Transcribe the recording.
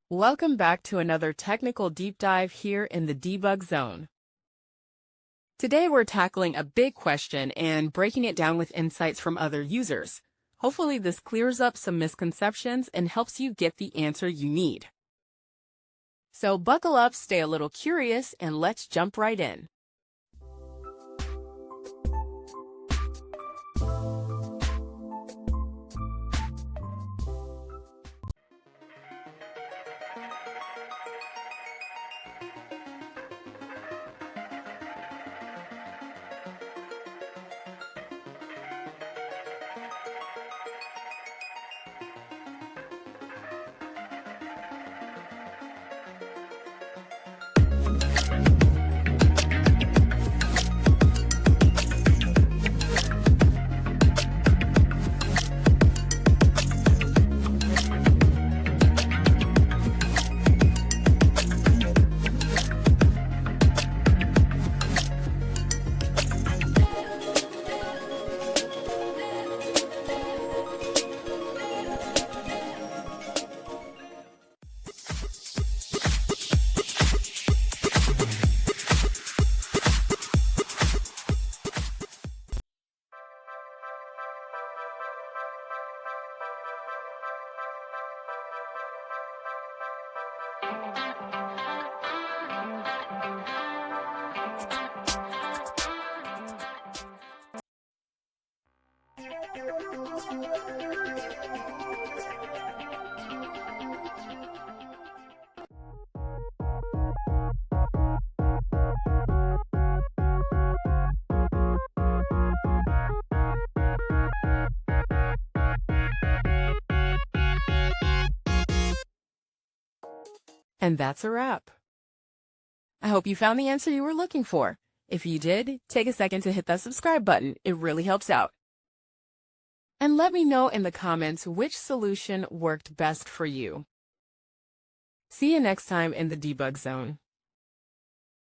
Welcome back to another technical deep dive here in the debug zone. Today we're tackling a big question and breaking it down with insights from other users. Hopefully this clears up some misconceptions and helps you get the answer you need. So buckle up, stay a little curious, and let's jump right in. And that's a wrap. I hope you found the answer you were looking for. If you did, take a second to hit that subscribe button. It really helps out. And let me know in the comments which solution worked best for you. See you next time in the debug zone.